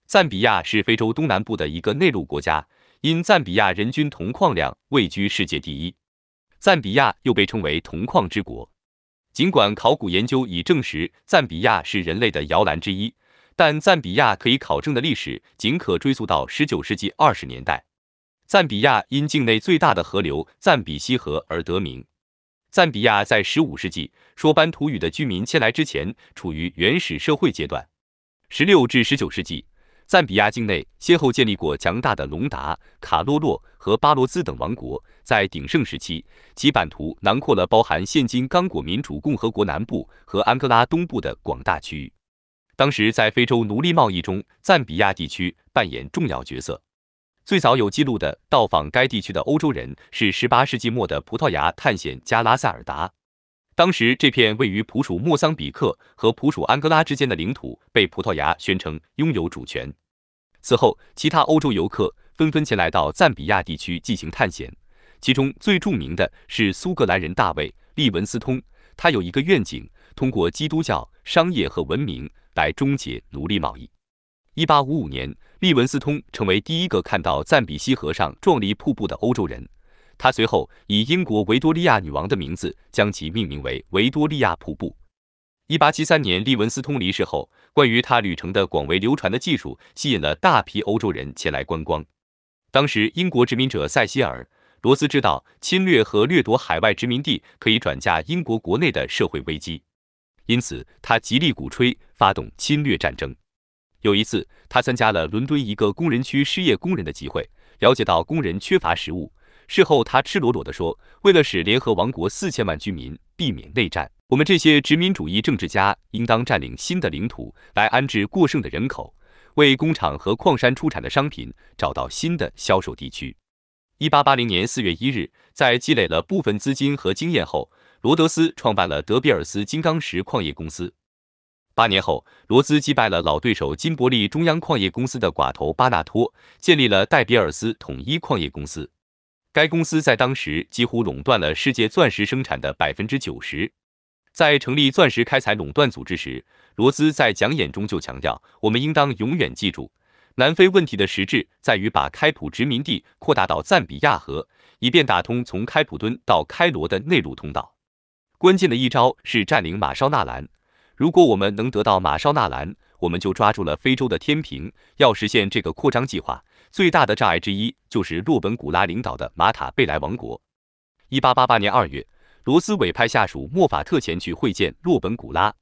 赞比亚是非洲东南部的一个内陆国家，因赞比亚人均铜矿量位居世界第一。赞比亚又被称为铜矿之国。尽管考古研究已证实赞比亚是人类的摇篮之一，但赞比亚可以考证的历史仅可追溯到19世纪20年代。赞比亚因境内最大的河流赞比西河而得名。赞比亚在15世纪说班图语的居民迁来之前，处于原始社会阶段。16至19世纪，赞比亚境内先后建立过强大的隆达、卡洛洛和巴罗兹等王国。在鼎盛时期，其版图囊括了包含现今刚果民主共和国南部和安哥拉东部的广大区域。当时在非洲奴隶贸易中，赞比亚地区扮演重要角色。最早有记录的到访该地区的欧洲人是18世纪末的葡萄牙探险家拉塞尔达。当时这片位于普属莫桑比克和普属安哥拉之间的领土被葡萄牙宣称拥有主权。此后，其他欧洲游客纷纷前来到赞比亚地区进行探险，其中最著名的是苏格兰人大卫·利文斯通。他有一个愿景，通过基督教、商业和文明来终结奴隶贸易。1855年，利文斯通成为第一个看到赞比西河上壮丽瀑布的欧洲人。他随后以英国维多利亚女王的名字将其命名为维多利亚瀑布。1873年，利文斯通离世后，关于他旅程的广为流传的技术吸引了大批欧洲人前来观光。当时，英国殖民者塞西尔·罗斯知道侵略和掠夺海外殖民地可以转嫁英国国内的社会危机，因此他极力鼓吹发动侵略战争。有一次，他参加了伦敦一个工人区失业工人的集会，了解到工人缺乏食物。事后，他赤裸裸地说：“为了使联合王国4000万居民避免内战，我们这些殖民主义政治家应当占领新的领土，来安置过剩的人口，为工厂和矿山出产的商品找到新的销售地区。”1880年4月1日，在积累了部分资金和经验后，罗德斯创办了德比尔斯金刚石矿业公司。8年后，罗兹击败了老对手金伯利中央矿业公司的寡头巴纳托，建立了戴比尔斯统一矿业公司。该公司在当时几乎垄断了世界钻石生产的90%。在成立钻石开采垄断组织时，罗兹在讲演中就强调，我们应当永远记住，南非问题的实质在于把开普殖民地扩大到赞比亚河，以便打通从开普敦到开罗的内陆通道。关键的一招是占领马绍纳兰。如果我们能得到马绍纳兰，我们就抓住了非洲的天平。要实现这个扩张计划，最大的障碍之一就是洛本古拉领导的马塔贝莱王国。1888年2月，罗斯委派下属莫法特前去会见洛本古拉，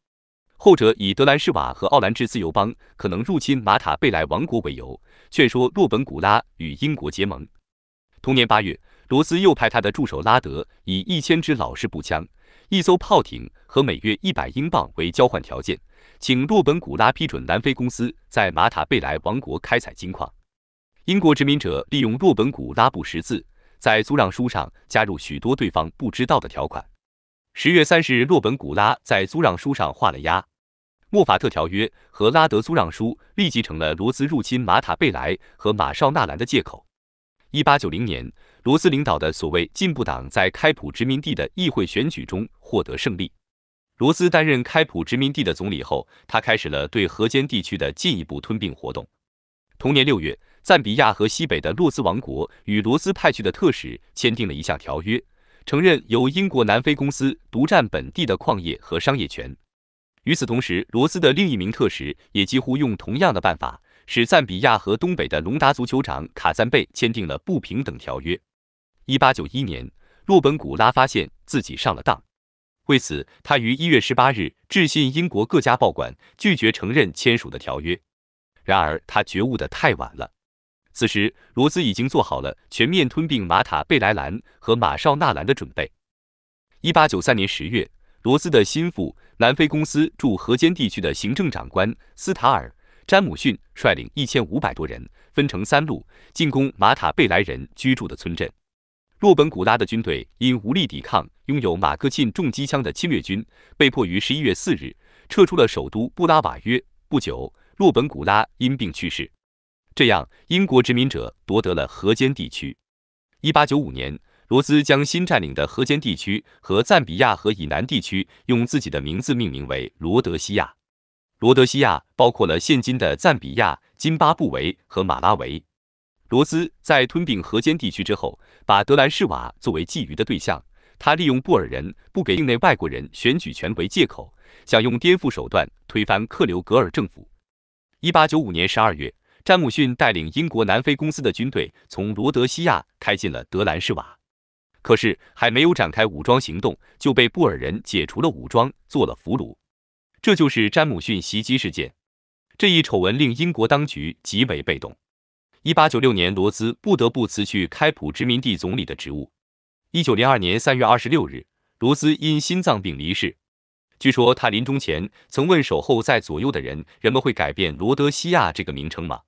后者以德兰士瓦和奥兰治自由邦可能入侵马塔贝莱王国为由，劝说洛本古拉与英国结盟。同年8月，罗斯又派他的助手拉德以1000支老式步枪、1艘炮艇和每月100英镑为交换条件，请洛本古拉批准南非公司在马塔贝莱王国开采金矿。英国殖民者利用洛本古拉不识字，在租让书上加入许多对方不知道的条款。10月30日，洛本古拉在租让书上画了押。莫法特条约和拉德租让书立即成了罗斯入侵马塔贝莱和马绍纳兰的借口。1890年，罗斯领导的所谓进步党在开普殖民地的议会选举中获得胜利。罗斯担任开普殖民地的总理后，他开始了对河间地区的进一步吞并活动。同年6月，赞比亚和西北的洛斯王国与罗斯派去的特使签订了一项条约，承认由英国南非公司独占本地的矿业和商业权。与此同时，罗斯的另一名特使也几乎用同样的办法，使赞比亚和东北的隆达足球长卡赞贝签订了不平等条约。1891年，洛本古拉发现自己上了当，为此，他于1月18日致信英国各家报馆，拒绝承认签署的条约。然而，他觉悟得太晚了。此时，罗斯已经做好了全面吞并马塔贝莱兰和马绍纳兰的准备。1893年10月，罗斯的心腹南非公司驻河间地区的行政长官斯塔尔·詹姆逊率领1500多人，分成3路进攻马塔贝莱人居住的村镇。洛本古拉的军队因无力抵抗拥有马克沁重机枪的侵略军，被迫于11月4日撤出了首都布拉瓦约。不久，洛本古拉因病去世。这样，英国殖民者夺得了河间地区。1895年，罗斯将新占领的河间地区和赞比亚河以南地区用自己的名字命名为罗德西亚。罗德西亚包括了现今的赞比亚、津巴布韦和马拉维。罗兹在吞并河间地区之后，把德兰士瓦作为觊觎的对象。他利用布尔人不给境内外国人选举权为借口，想用颠覆手段推翻克留格尔政府。1895年12月，詹姆逊带领英国南非公司的军队从罗德西亚开进了德兰士瓦，可是还没有展开武装行动，就被布尔人解除了武装，做了俘虏。这就是詹姆逊袭击事件。这一丑闻令英国当局极为被动。1896年，罗兹不得不辞去开普殖民地总理的职务。1902年3月26日，罗兹因心脏病离世。据说他临终前曾问守候在左右的人：“人们会改变罗德西亚这个名称吗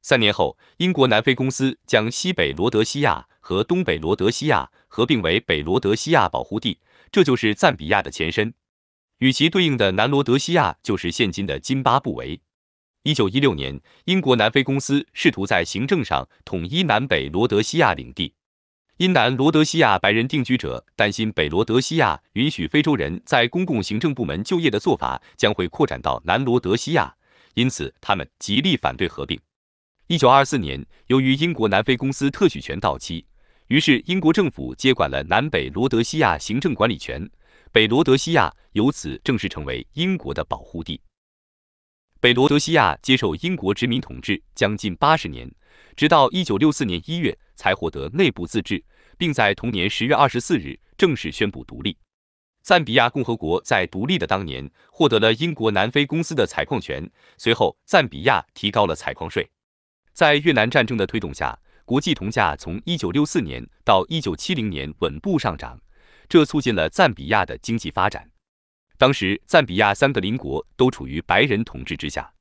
？”3年后，英国南非公司将西北罗德西亚和东北罗德西亚合并为北罗德西亚保护地，这就是赞比亚的前身。与其对应的南罗德西亚就是现今的津巴布韦。1916年，英国南非公司试图在行政上统一南北罗德西亚领地。因南罗德西亚白人定居者担心北罗德西亚允许非洲人在公共行政部门就业的做法将会扩展到南罗德西亚，因此他们极力反对合并。1924年，由于英国南非公司特许权到期，于是英国政府接管了南北罗德西亚行政管理权，北罗德西亚由此正式成为英国的保护地。北罗德西亚接受英国殖民统治将近80年，直到1964年1月才获得内部自治，并在同年10月24日正式宣布独立。赞比亚共和国在独立的当年获得了英国南非公司的采矿权，随后赞比亚提高了采矿税。在越南战争的推动下，国际铜价从1964年到1970年稳步上涨，这促进了赞比亚的经济发展。当时，赞比亚3个邻国都处于白人统治之下。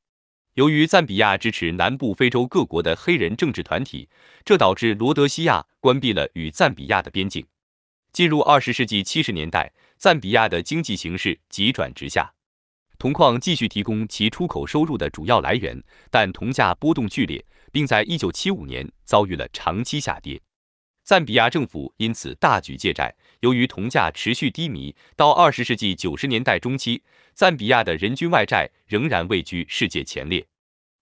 由于赞比亚支持南部非洲各国的黑人政治团体，这导致罗德西亚关闭了与赞比亚的边境。进入20世纪70年代，赞比亚的经济形势急转直下，铜矿继续提供其出口收入的主要来源，但铜价波动剧烈，并在1975年遭遇了长期下跌。赞比亚政府因此大举借债，由于铜价持续低迷，到20世纪90年代中期，赞比亚的人均外债仍然位居世界前列。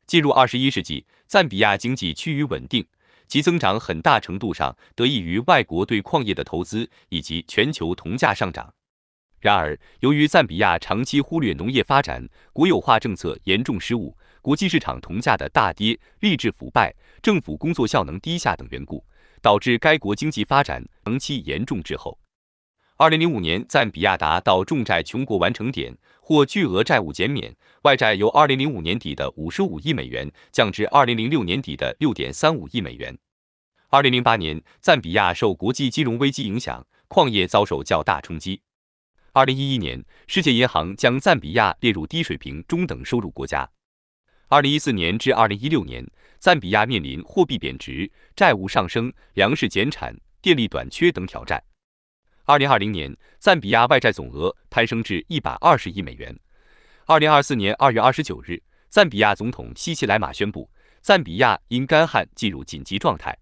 进入21世纪，赞比亚经济趋于稳定，其增长很大程度上得益于外国对矿业的投资以及全球铜价上涨。然而，由于赞比亚长期忽略农业发展、国有化政策严重失误、国际市场铜价的大跌、吏治腐败、政府工作效能低下等缘故，导致该国经济发展长期严重滞后。2005年，赞比亚达到重债穷国完成点，或巨额债务减免，外债由2005年底的55亿美元降至2006年底的6.35亿美元。2008年，赞比亚受国际金融危机影响，矿业遭受较大冲击。2011年，世界银行将赞比亚列入低水平中等收入国家。2014年至2016年，赞比亚面临货币贬值、债务上升、粮食减产、电力短缺等挑战。2020年，赞比亚外债总额攀升至120亿美元。2024年2月29日，赞比亚总统西奇莱马宣布，赞比亚因干旱进入紧急状态。